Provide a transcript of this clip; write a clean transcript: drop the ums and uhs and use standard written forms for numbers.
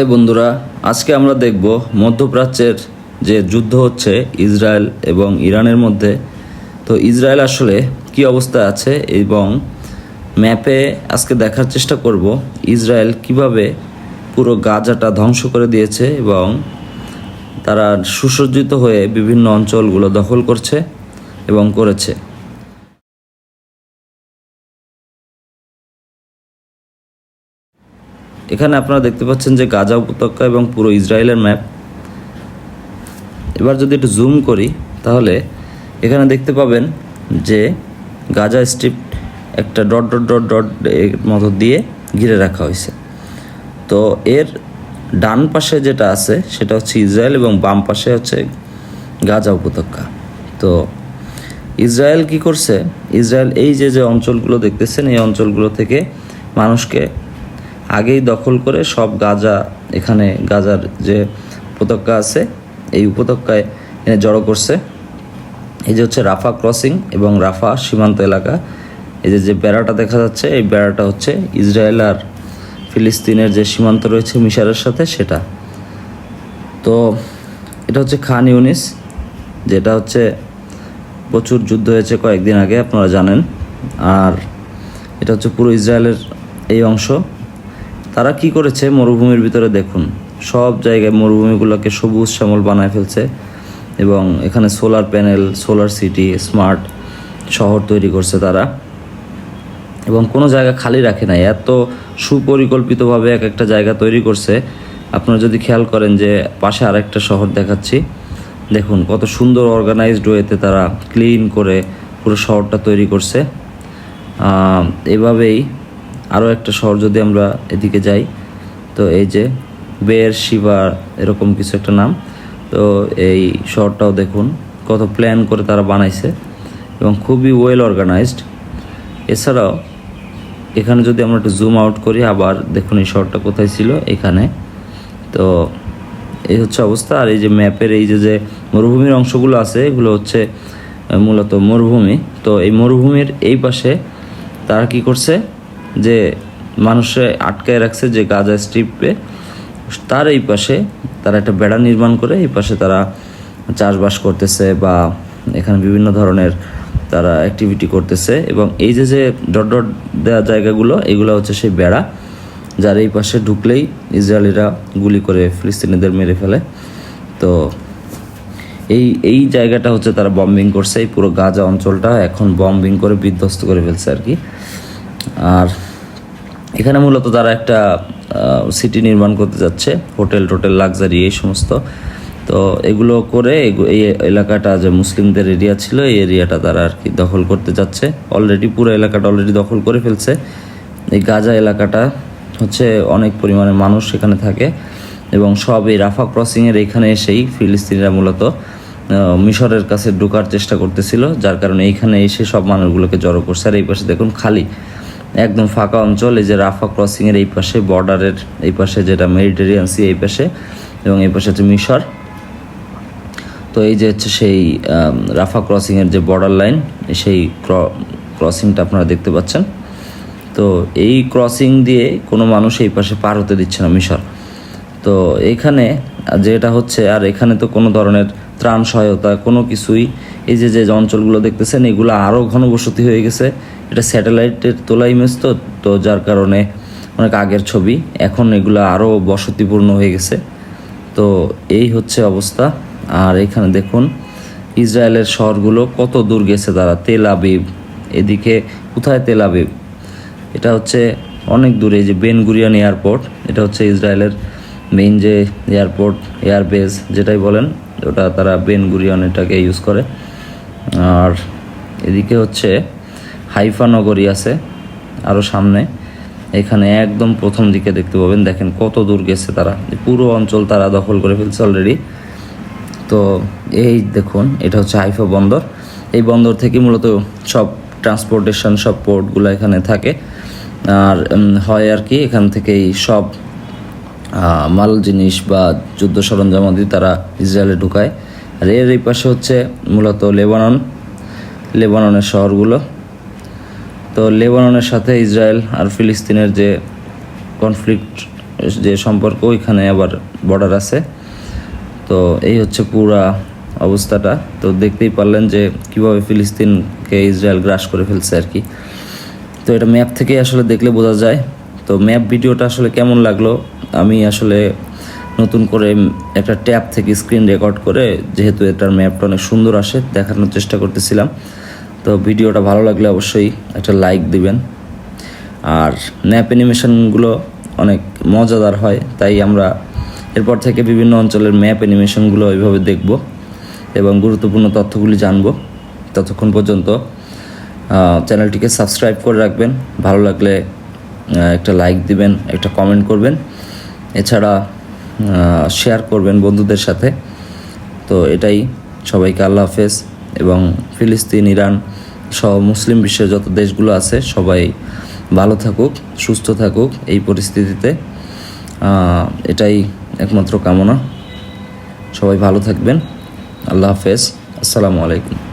বন্ধুরা, আজকে আমরা দেখব মধ্যপ্রাচ্যের যে যুদ্ধ হচ্ছে ইসরায়েল এবং ইরানের মধ্যে। তো ইসরায়েল আসলে কি অবস্থায় আছে এবং ম্যাপে আজকে দেখার চেষ্টা করব ইসরায়েল কিভাবে পুরো গাজাটা ধ্বংস করে দিয়েছে এবং তারা সুসজ্জিত হয়ে বিভিন্ন অঞ্চলগুলো দখল করছে এবং করেছে। এখানে আপনারা দেখতে পাচ্ছেন যে গাজা উপত্যকা এবং পুরো ইসরায়েলের ম্যাপ। এবার যদি একটু জুম করি তাহলে এখানে দেখতে পাবেন যে গাজা স্ট্রিপ একটা ডট ডট ডট ডট এর মতো দিয়ে ঘিরে রাখা হয়েছে। তো এর ডান পাশে যেটা আছে সেটা হচ্ছে ইসরায়েল এবং বাম পাশে হচ্ছে গাজা উপত্যকা। তো ইসরায়েল কি করছে, ইসরায়েল এই যে অঞ্চলগুলো দেখতেছেন এই অঞ্চলগুলো থেকে মানুষকে আগেই দখল করে সব গাজা, এখানে গাজার যে উপত্যকা আছে এই উপত্যকায় এনে জড়ো করছে। এই যে হচ্ছে রাফা ক্রসিং এবং রাফা সীমান্ত এলাকা। এই যে বেড়াটা দেখা যাচ্ছে এই বেড়াটা হচ্ছে ইসরায়েল আর ফিলিস্তিনের যে সীমান্ত রয়েছে মিশরের সাথে সেটা। তো এটা হচ্ছে খান ইউনিস, যেটা হচ্ছে প্রচুর যুদ্ধ হয়েছে কয়েকদিন আগে, আপনারা জানেন। আর এটা হচ্ছে পুরো ইসরায়েলের এই অংশ। তারা কি করেছে মরুভূমির ভিতরে দেখুন, সব জায়গায় মরুভূমিগুলোকে সবুজ শ্যামল বানায় ফেলছে এবং এখানে solar panel, solar city, smart শহর তৈরি করছে তারা, এবং কোনো জায়গা খালি রাখে নাই। এত সুপরিকল্পিতভাবে এক একটা জায়গা তৈরি করছে। আপনারা যদি খেয়াল করেন যে পাশে আরেকটা শহর দেখাচ্ছি, দেখুন কত সুন্দর অর্গানাইজড ওয়েতে তারা ক্লিন করে পুরো শহরটা তৈরি করছে। এভাবেই আরও একটা শহর যদি আমরা এদিকে যাই, তো এই যে বের শিবা এরকম কিছু একটা নাম, তো এই শহরটাও দেখুন কত প্ল্যান করে তারা বানাইছে এবং খুবই ওয়েল অর্গানাইজড। এছাড়াও এখানে যদি আমরা একটু জুম আউট করি, আবার দেখুন এই শহরটা কোথায় ছিল এখানে। তো এই হচ্ছে অবস্থা। আর এই যে ম্যাপের এই যে মরুভূমির অংশগুলো আছে এগুলো হচ্ছে মূলত মরুভূমি। তো এই মরুভূমির এই পাশে তারা কি করছে, যে মানুষে আটকায় রাখছে যে গাজা স্ট্রিপে, তার এই পাশে তারা একটা বেড়া নির্মাণ করে এই পাশে তারা চাষবাস করতেছে বা এখানে বিভিন্ন ধরনের তারা অ্যাক্টিভিটি করতেছে। এবং এই যে ডট ডট দেওয়া জায়গাগুলো এগুলো হচ্ছে সেই বেড়া, যার এই পাশে ঢুকলেই ইসরায়েলিরা গুলি করে ফিলিস্তিনিদের মেরে ফেলে। তো এই জায়গাটা হচ্ছে তারা বম্বিং করছে, এই পুরো গাজা অঞ্চলটা এখন বম্বিং করে বিধ্বস্ত করে ফেলছে আর কি। আর এখানে মূলত তারা একটা সিটি নির্মাণ করতে যাচ্ছে, হোটেল লাক্সারি এই সমস্ত। তো এগুলো করে এই এলাকাটা যে মুসলিমদের এরিয়া ছিল এই এরিয়াটা তারা আর কি দখল করতে যাচ্ছে। অলরেডি পুরো এলাকাটা অলরেডি দখল করে ফেলছে। এই গাজা এলাকাটা হচ্ছে অনেক পরিমাণে মানুষ এখানে থাকে এবং সব এই রাফা ক্রসিংয়ের এইখানে এসেই ফিলিস্তিনিরা মূলত মিশরের কাছে ঢোকার চেষ্টা করতেছিল, যার কারণে এইখানে এসে সব মানুষগুলোকে জড়ো করছে। আর এই পাশে দেখুন খালি একদম ফাঁকা অঞ্চল, এই যে রাফা ক্রসিংয়ের এই পাশে, বর্ডারের এই পাশে যেটা মেডিটেরিয়ান সি এই পাশে, এবং এই পাশে হচ্ছে মিশর। তো এই যে হচ্ছে সেই রাফা ক্রসিংয়ের যে বর্ডার লাইন, সেই ক্রসিংটা আপনারা দেখতে পাচ্ছেন। তো এই ক্রসিং দিয়ে কোনো মানুষ এই পাশে পার হতে দিচ্ছে না মিশর। তো এইখানে যেটা হচ্ছে, আর এখানে তো কোনো ধরনের ত্রাণ সহায়তা কোনো কিছুই, এই যে অঞ্চলগুলো দেখতেছেন এগুলো আরও ঘনবসতি হয়ে গেছে। এটা স্যাটেলাইটের তোলা ইমেজ, তো যার কারণে অনেক আগের ছবি, এখন এগুলো আরও বসতিপূর্ণ হয়ে গেছে। তো এই হচ্ছে অবস্থা। আর এখানে দেখুন ইসরায়েলের শহরগুলো কত দূর গেছে তারা। তেল আবিব, এদিকে কোথায় তেল আবিব, এটা হচ্ছে অনেক দূরে। এই যে বেন গুরিয়ন এয়ারপোর্ট, এটা হচ্ছে ইসরায়েলের মেইন যে এয়ারপোর্ট, এয়ারবেস যেটাই বলেন, ওটা তারা বেন গুরিয়ন এটাকে ইউজ করে। আর এদিকে হচ্ছে হাইফা নগরী আছে আরও সামনে, এখানে একদম প্রথম দিকে দেখতে পাবেন। দেখেন কত দূর গেছে তারা, পুরো অঞ্চল তারা দখল করে ফেলছে অলরেডি। তো এই দেখুন এটা হচ্ছে হাইফা বন্দর। এই বন্দর থেকে মূলত সব ট্রান্সপোর্টেশন, সব পোর্টগুলো এখানে থাকে আর হয় আর কি। এখান থেকেই সব মাল জিনিস বা যুদ্ধ সরঞ্জামাদি তারা ইসরায়েলে ঢুকায়। আর এর এই পাশে হচ্ছে মূলত লেবাননের শহরগুলো। তো লেবাননের সাথে ইসরায়েল আর ফিলিস্তিনের যে কনফ্লিক্ট যে সম্পর্ক ওইখানে আবার বর্ডার আছে। তো এই হচ্ছে পুরা অবস্থাটা। তো দেখতেই পারলেন যে কীভাবে ফিলিস্তিনকে ইসরায়েল গ্রাস করে ফেলছে আর কি। তো এটা ম্যাপ থেকেই আসলে দেখলে বোঝা যায়। তো ম্যাপ ভিডিওটা আসলে কেমন লাগলো, আমি আসলে নতুন করে একটা ট্যাব থেকে স্ক্রিন রেকর্ড করে, যেহেতু এটার ম্যাপটা অনেক সুন্দর আসে, দেখানোর চেষ্টা করতেছিলাম। তো ভিডিওটা ভালো লাগলে অবশ্যই একটা লাইক দিবেন। আর ম্যাপ অ্যানিমেশনগুলো অনেক মজাদার হয়, তাই আমরা এরপর থেকে বিভিন্ন অঞ্চলের ম্যাপ অ্যানিমেশনগুলো ওইভাবে দেখব এবং গুরুত্বপূর্ণ তথ্যগুলি জানব। ততক্ষণ পর্যন্ত চ্যানেলটিকে সাবস্ক্রাইব করে রাখবেন, ভালো লাগলে একটা লাইক দিবেন, একটা কমেন্ট করবেন, এছাড়া শেয়ার করবেন বন্ধুদের সাথে। তো এটাই, সবাইকে আল্লাহ হাফেজ। এবং ফিলিস্তিন, ইরান সহ মুসলিম বিশ্বের যত দেশগুলো আছে সবাই ভালো থাকুক, সুস্থ থাকুক এই পরিস্থিতিতে, এটাই একমাত্র কামনা। সবাই ভালো থাকবেন। আল্লাহ হাফেজ। আসসালামু আলাইকুম।